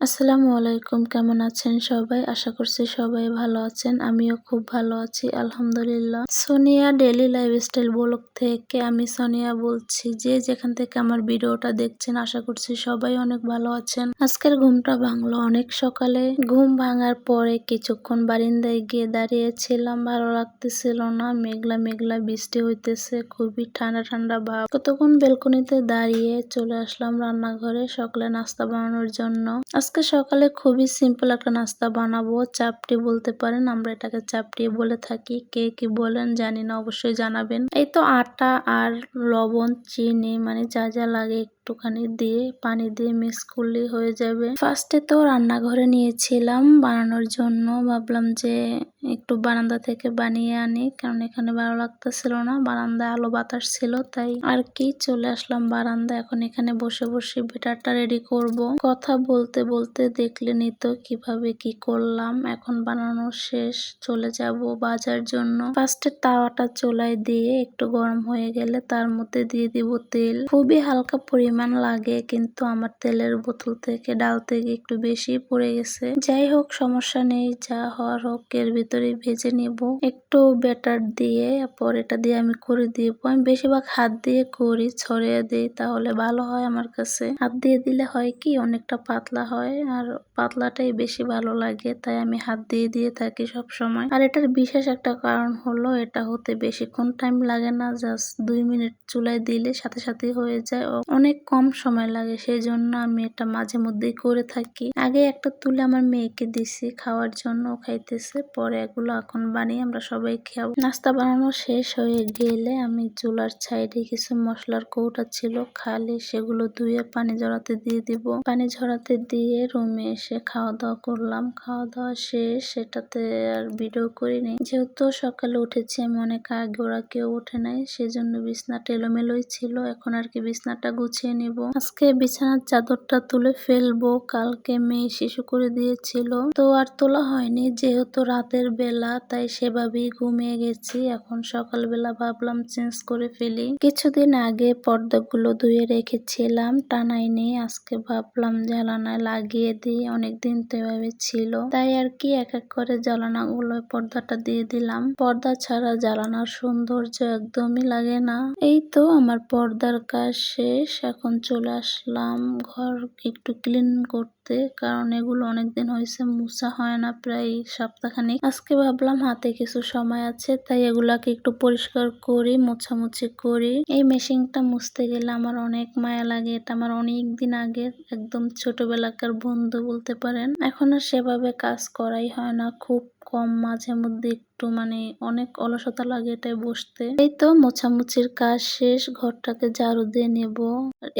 আসসালামু আলাইকুম, কেমন আছেন সবাই? আশা করছি সবাই ভালো আছেন। আমিও খুব ভালো আছি আলহামদুলিল্লাহ। সোনিয়া ডেইলি লাইফস্টাইল ব্লগ থেকে আমি সোনিয়া বলছি। যে যেখান থেকে আমার ভিডিওটা দেখছেন আশা করছি সবাই অনেক ভালো আছেন। আজকের ঘুমটা ভাঙলো অনেক সকালে। ঘুম ভাঙার পরে কিছুক্ষণ বারিন্দায় গিয়ে দাঁড়িয়েছিলাম, ভালো লাগতেছিল না। মেঘলা মেঘলা বৃষ্টি হইতেছে, খুবই ঠান্ডা ঠান্ডা ভাব। কতক্ষণ বেলকনিতে দাঁড়িয়ে চলে আসলাম রান্নাঘরে সকালে নাস্তা বানানোর জন্য। আজকে সকালে খুবই সিম্পল একটা নাস্তা বানাবো, চাপটি বলতে পারেন, আমরা এটাকে চাপটি বলে থাকি। কে কি বলেন জানি না, অবশ্যই জানাবেন। এই তো আটা আর লবণ, চিনি মানে যা যা লাগে একটুখানি দিয়ে পানি দিয়ে মিক্স করলেই হয়ে যাবে। ফার্স্টে তো রান্নাঘরে নিয়েছিলাম বানানোর জন্য, ভাবলাম যে একটু বারান্দা থেকে বানিয়ে আনি, কারণ এখানে ভালো লাগতেছিল না, বারান্দায় আলো বাতাস ছিল, তাই আর কি চলে আসলাম বারান্দা। এখন এখানে বসে বসে ব্যাটারটা রেডি করব। কথা বলতে বলতে দেখলেনই তো কিভাবে কি করলাম। এখন বানানো শেষ, চলে যাব বাজার জন্য। ফার্স্টে তাওয়াটা চুলায় দিয়ে একটু গরম হয়ে গেলে তার মধ্যে দিয়ে দিব তেল। খুবই হালকা পরিমাণ লাগে, কিন্তু আমার তেলের বোতল থেকে ডাল থেকে একটু বেশি পড়ে গেছে। যাই হোক, সমস্যা নেই, যা হওয়ার হোক, এর ভিতরে ভেজে নিব একটু ব্যাটার দিয়ে। পর এটা দিয়ে আমি করে দিব। আমি বেশিরভাগ হাত দিয়ে করি, ছড়িয়ে দিই, তাহলে ভালো হয় আমার কাছে। হাত দিয়ে দিলে হয় কি অনেকটা পাতলা হয়, আর পাতলাটাই বেশি ভালো লাগে, তাই আমি হাত দিয়ে দিয়ে থাকি সব সময়। আর এটার বিশেষ একটা কারণ হলো, এটা হতে বেশিক্ষণ টাইম লাগে না, জাস্ট 2 মিনিট চুলায় দিলে সাথে সাথে হয়ে যায়, অনেক কম সময় লাগে। সেই জন্য আমি এটা মাঝে মধ্যেই করে থাকি। আগে একটা তুলে আমার মেয়েকে দিছি খাওয়ার জন্য, খাইতেছে। পরে এগুলো এখন বানিয়ে আমরা সবাই খাবো। নাস্তা বানানো শেষ হয়ে গেলে আমি চুলার সাইডে কিছু মশলার কৌটা ছিল খালি, সেগুলো ধুয়ে পানি ঝরাতে দিয়ে দিব। পানি ঝরাতে দিয়ে রুমে এসে খাওয়া দাওয়া করলাম। খাওয়া দাওয়া শেষ, সেটাতে আর ভিডিও করিনি, যেহেতু সকালে উঠেছি আমি অনেক আগে, ওরা কেউ ওঠে নাই, সেজন্য বিছনাটা এলোমেলোই ছিল। এখন আর কি বিছনাটা গুছিয়ে নিব। আজকে বিছানার চাদরটা তুলে ফেলবো, কালকে মেয়ে শিশু করে দিয়েছিল, তো আর তোলা হয়নি, যেহেতু রাতের বেলা তাই সেভাবেই ঘুমিয়ে গেছি। এখন সকালবেলা ভাবলাম চেঞ্জ করে ফেলি। কিছুদিন আগে পর্দাগুলো ধুয়ে রেখেছিলাম, টানাইনি, আজকে ভাবলাম জ্বালানায় লাগিয়ে দিই, অনেকদিন তো এভাবে ছিল, তাই আর কি এক এক করে জ্বালানাগুলো পর্দাটা দিয়ে দিলাম। পর্দা ছাড়া জ্বালানার সৌন্দর্য একদমই লাগে না। এই তো আমার পর্দার কাজ শেষ, এখন চলে আসলাম ঘর একটু ক্লিন করতে, কারণ এগুলো অনেকদিন হয়েছে মুছা হয় না, প্রায় সপ্তাহখানেক। আজকে ভাবলাম হাতে কিছু সময় আছে, তাই এগুলাকে একটু পরিষ্কার করি, মোছামুছি করি। এই মেশিনটা মুছতে গেলে আমার অনেক মায়া লাগে, এটা আমার অনেক দিন আগের একদম ছোটবেলাকার বন্ধু বলতে পারেন। এখন আর সেভাবে কাজ করাই হয় না, খুব কম, মাঝে মধ্যে একটু মানে অনেক অলসতা লাগে এটাই বসতে। এই তো মোছামুছির কাজ শেষ, ঘরটাকে ঝাড়ু দিয়ে নেব।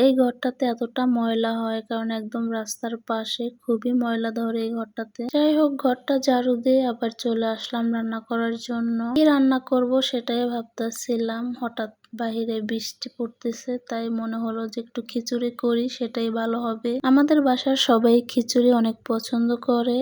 এই ঘরটাতে এতটা ময়লা হয়, কারণ একদম রাস্তার পাশে, খুবই ময়লা ধরে এই ঘরটাতে। যাই হোক, ঘরটা ঝাড়ু দিয়ে আবার চলে আসলাম রান্না করার জন্য। কি রান্না করব সেটাই ভাবতেছিলাম, হঠাৎ বাহিরে বৃষ্টি পড়তেছে, তাই মনে হলো যে একটু খিচুড়ি করি, সেটাই ভালো হবে। আমাদের বাসার সবাই খিচুড়ি অনেক পছন্দ করে,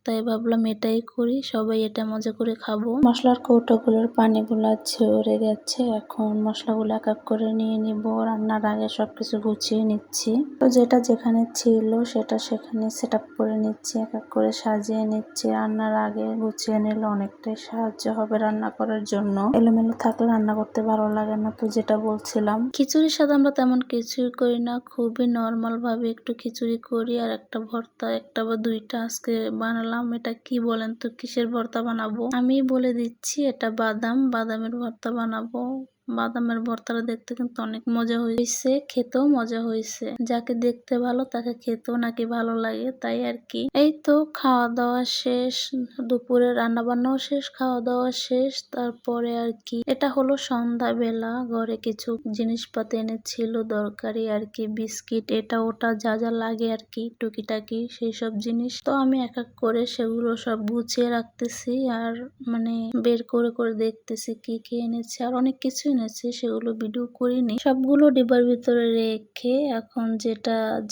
তাই ভাবলাম এটাই করি, সবাই এটা মজা করে খাবো। মশলার কৌটোগুলোর পানিগুলো ঝরে গেছে, এখন মশলাগুলো এক এক করে নিয়ে নিব। রান্নার আগে সবকিছু গুছিয়ে নিচ্ছি, তো যেটা যেখানে ছিল সেটা সেখানে সেট আপ করে নিচ্ছি, এক এক করে সাজিয়ে নিচ্ছি। রান্নার আগে গুছিয়ে নিলে অনেকটাই সাহায্য হবে রান্না করার জন্য, এলোমেলো থাকলে রান্না করতে ভালো লাগে না। তো যেটা বলছিলাম, খিচুড়ির সাথে আমরা তেমন কিছুই করি না, খুবই নর্মাল ভাবে একটু খিচুড়ি করি, আর একটা ভর্তা, একটা বা দুইটা আজকে বানালাম। এটা কি বলেন তো, কিসের ভর্তা বানাবো? আমি বলে দিচ্ছি, এটা বাদামের ভর্তা বানাবো। বাদামের ভর্তাটা দেখতে কিন্তু অনেক মজা হয়েছে, খেতেও মজা হয়েছে। যাকে দেখতে ভালো তাকে খেতেও নাকি ভালো লাগে, তাই আর কি। এই তো খাওয়া দাওয়া শেষ, দুপুরে রান্না বান্নাও শেষ, খাওয়া দাওয়া শেষ। তারপরে আর কি, এটা হলো সন্ধ্যা বেলা, ঘরে কিছু জিনিসপাতি এনেছিল দরকারি আর কি, বিস্কিট এটা ওটা যা যা লাগে আর কি, টুকিটাকি সেই সব জিনিস। তো আমি এক এক করে সেগুলো সব গুছিয়ে রাখতেছি, আর মানে বের করে করে দেখতেছি কি কি এনেছে। আর অনেক কিছুই এনেছি সেগুলো ভিডিও করিনি। সবগুলো ডিব্বার ভিতরে রেখে এখন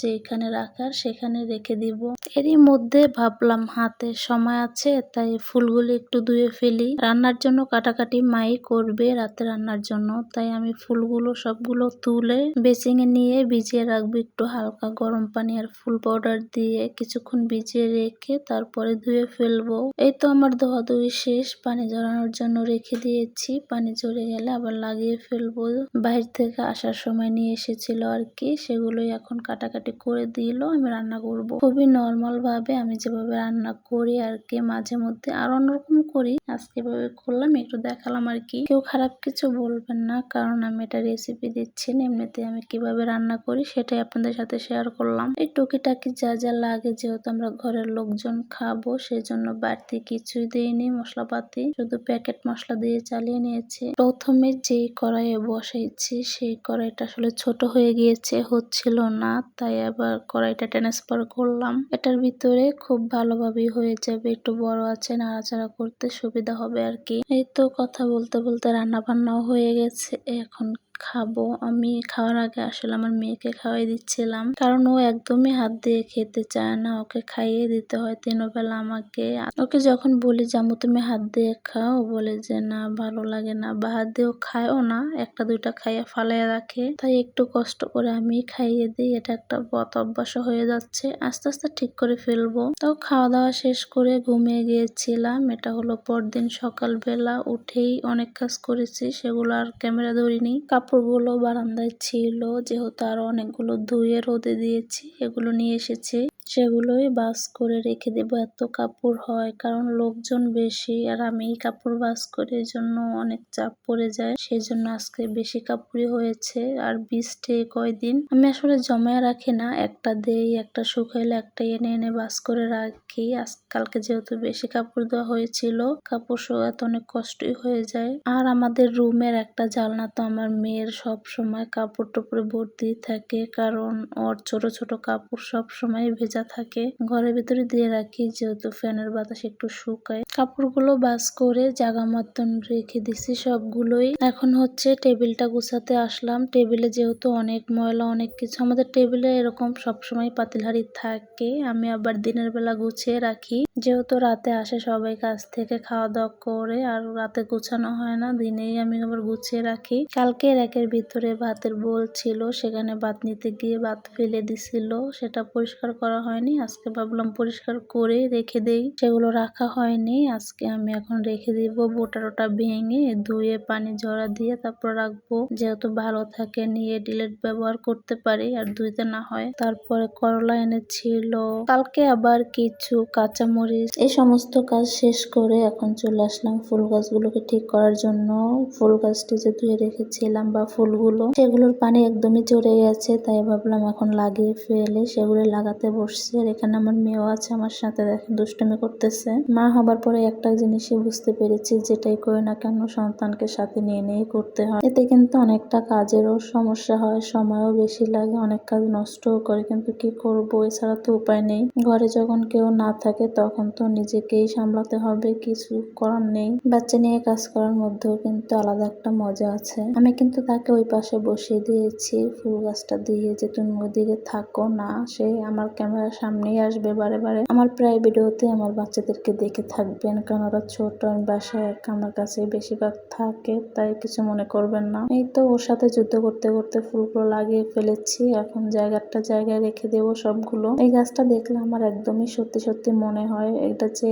যেখানে রাখার সেখানে রেখে দিব। এরই মধ্যে ভাবলাম হাতে সময় আছে তাই ফুলগুলো একটু ধুয়ে ফেলি। রান্নার জন্য কাটাকাটি মাই করবে রাতে রান্নার জন্য, তাই আমি ফুলগুলো সবগুলো তুলে বেসিংয়ে নিয়ে ভিজিয়ে রাখবো একটু হালকা গরম পানি আর ফুল পাউডার দিয়ে কিছুক্ষণ ভিজিয়ে রেখে তারপরে ধুয়ে ফেলবো। এই তো আমার ধোয়া ধুই শেষ, পানি ঝরানোর জন্য রেখে দিয়েছি। পানি ঝরে গেলে আবার লাগিয়ে ফেলবো। বাইরে থেকে আসার সময় নিয়ে এসেছিল আর কি, সেগুলোই এখন কাটাকাটি করে দিল, আমি রান্না করব। খুবই নর্মাল ভাবে আমি যেভাবে রান্না করি আর কি, মাঝে মধ্যে আর অন্যরকম করি, আজকে এভাবে করলাম একটু দেখালাম আর কি। কেউ খারাপ কিছু বলবেন না, কারণ আমি এটা রেসিপি দিচ্ছি না, এমনিতে আমি কিভাবে রান্না করি সেটাই আপনাদের সাথে শেয়ার করলাম। এই টুকিটাকি যা যা লাগে, যেহেতু আমরা ঘরের লোকজন খাবো সেই জন্য বাড়তি কিছুই দিইনি মশলাপাতি, শুধু প্যাকেট মশলা দিয়ে চালিয়ে নিয়েছি। প্রথমে যেই কড়াইয়ে বসাইছি সেই কড়াইটা আসলে ছোট হয়ে গিয়েছে, হচ্ছিল না, তাই আবার কড়াইটা ট্রান্সফার করলাম। এটার ভিতরে খুব ভালোভাবেই হয়ে যাবে, একটু বড় আছে, নাড়াচাড়া করতে সুবিধা হবে আর কি। এই তো কথা বলতে বলতে রান্না বান্নাও হয়ে গেছে, এখন খাবো। আমি খাওয়ার আগে আসলে আমার মেয়েকে খাওয়াই দিচ্ছিলাম, কারণ ও একদমই হাত দিয়ে খেতে চায় না, ওকে খাইয়ে দিতে হয় 3 বেলা আমাকে। ওকে যখন বলি যে আম্মু তুমি হাত দিয়ে খাও, বলে যে না ভালো লাগে না, বা হাত দিয়েও খায়ও না, একটা দুইটা খাইয়ে ফালাইয়া রাখে, তাই একটু কষ্ট করে আমি খাইয়ে দিই। এটা একটা বদ অভ্যাস হয়ে যাচ্ছে, আস্তে আস্তে ঠিক করে ফেলবো। তো খাওয়া দাওয়া শেষ করে ঘুমিয়ে গিয়েছিলাম। এটা হলো পরদিন সকালবেলা, উঠেই অনেক কাজ করেছি, সেগুলো আর ক্যামেরা ধরিনি। কাপড়গুলো বারান্দায় ছিল, যেহেতু আরো অনেকগুলো ধুয়ে রোদে দিয়েছি, এগুলো নিয়ে এসেছি, সেগুলোই বাস করে রেখে দেব। এত কাপড় হয় কারণ লোকজন বেশি আর আমি কাপড় বাস করে, এই জন্য অনেক চাপ পড়ে যায়, সেই জন্য আজকে বেশি কাপড়ই হয়েছে। আর বৃষ্টি কয়দিন আমি আসলে জমায় রাখি না, একটা দেই, একটা শুকাইলে একটা এনে এনে বাস করে রাখি। আজকালকে যেহেতু বেশি কাপড় দেওয়া হয়েছিল, কাপড় শুকাতে অনেক কষ্টই হয়ে যায়। আর আমাদের রুমের একটা জানলা তো আমার মেয়ের সব সময় কাপড় টুপড়ে ভর্তি থাকে, কারণ ওর ছোট ছোট কাপড় সব সময় ভেজা থাকে। ঘরের ভিতরে দিয়ে রাখি, যেহেতু ফ্যানের বাতাস একটু শুকায়। কাপড়গুলো বাস করে জায়গা মতন রেখে দিছি সবগুলোই। এখন হচ্ছে টেবিলটা গুছাতে আসলাম। টেবিলে যেহেতু অনেক ময়লা, অনেক কিছু, আমাদের টেবিলে এরকম সবসময় পাতিলহাড়ি থাকে, আমি আবার দিনের বেলা গুছিয়ে রাখি, যেহেতু রাতে আসে সবাই কাজ থেকে, খাওয়া দাওয়া করে, আর রাতে গুছানো হয় না, দিনেই আমি আবার গুছিয়ে রাখি। কালকে র্যাকের ভিতরে ভাতের বোল ছিল, সেখানে ভাত নিতে গিয়ে ভাত ফেলে দিছিল, সেটা পরিষ্কার করা হয়নি। আজকে ভাবলাম পরিষ্কার করে রেখে দেই, সেগুলো রাখা হয়নি। আজকে আমি এখন রেখে দিব, বোটা ভেঙে ধুয়ে পানি ঝরা দিয়ে তারপর রাখবো, যেহেতু ভালো থাকে, নিয়ে ডিলেট ব্যবহার করতে পারি আর ধুইতে না হয়। তারপরে করলা এনেছিল কালকে, আবার কিছু কাঁচামরিচ, এই সমস্ত কাজ শেষ করে এখন চলে আসলাম ফুল গাছগুলোকে ঠিক করার জন্য। ফুল গাছটি যে ধুয়ে রেখেছিলাম বা ফুলগুলো, সেগুলোর পানি একদমই ঝরে গেছে, তাই ভাবলাম এখন লাগিয়ে ফেলে, সেগুলো লাগাতে বসছে। আর এখানে আমার মেয়েও আছে আমার সাথে, দেখেন দুষ্টুমি করতেছে। মা হবার পরে একটা জিনিসই বুঝতে পেরেছি, যেটাই করি না কেন সন্তানকে সাথে নিয়ে নিয়ে করতে হয়, এতে কিন্তু অনেকটা কাজেরও সমস্যা হয়, সময়ও বেশি লাগে, অনেক কাজ নষ্টও করে, কিন্তু কি করবো, এছাড়া তো উপায় নেই। ঘরে যখন কেউ না থাকে তখন তো নিজেকেই সামলাতে হবে, কিছু করার নেই। বাচ্চা নিয়ে কাজ করার মধ্যেও কিন্তু আলাদা একটা মজা আছে। আমি কিন্তু তাকে ওই পাশে বসিয়ে দিয়েছি ফুল গাছটা দিয়ে, যে তুমি ওদিকে থাকো না, সে আমার ক্যামেরার সামনেই আসবে বারে বারে। আমার প্রায় ভিডিওতে আমার বাচ্চাদেরকে দেখে থাকবেন, কারণ ওরা ছোট, আমি বাসায় একা, আমার কাছে বেশিরভাগ থাকে, তাই কিছু মনে করবেন না। এই তো ওর সাথে যুদ্ধ করতে করতে ফুলগুলো লাগিয়ে ফেলেছি, এখন জায়গায় রেখে দেবো সবগুলো। এই গাছটা দেখলে আমার একদমই সত্যি সত্যি মনে হয় এটা যে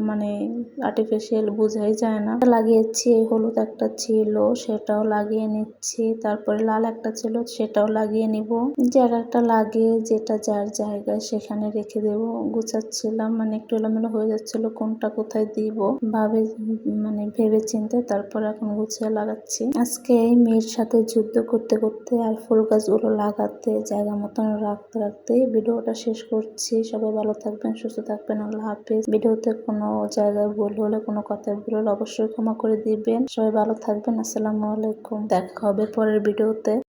মানে আর্টিফিশিয়াল বোঝাই যায় না। লাগিয়েছি, হলুদ একটা ছিল সেটাও লাগিয়ে নিচ্ছি, তারপরে লাল একটা ছিল সেটাও লাগিয়ে নিব। জায়গাটা লাগিয়ে যেটা যার জায়গায় সেখানে রেখে দেব। গুছাচ্ছিলাম, মানে একটু এলোমেলো হয়ে যাচ্ছিল, কোনটা কোথায় দিব মানে ভেবে চিন্তে তারপর এখন গুছিয়ে লাগাচ্ছি। আজকে এই মেয়ের সাথে যুদ্ধ করতে করতে আর ফুল গাছগুলো লাগাতে জায়গা মতন রাখতে রাখতে ভিডিওটা শেষ করছি। সবাই ভালো থাকবেন, সুস্থ থাকবেন, আল্লাহ হাফেজ। ভিডিওতে কোনো জায়গায় ভুল হলে, কোনো কথায় ভুল হলে অবশ্যই ক্ষমা করে দিবেন। সবাই ভালো থাকবেন, আসসালামু আলাইকুম। দেখা হবে পরের ভিডিওতে।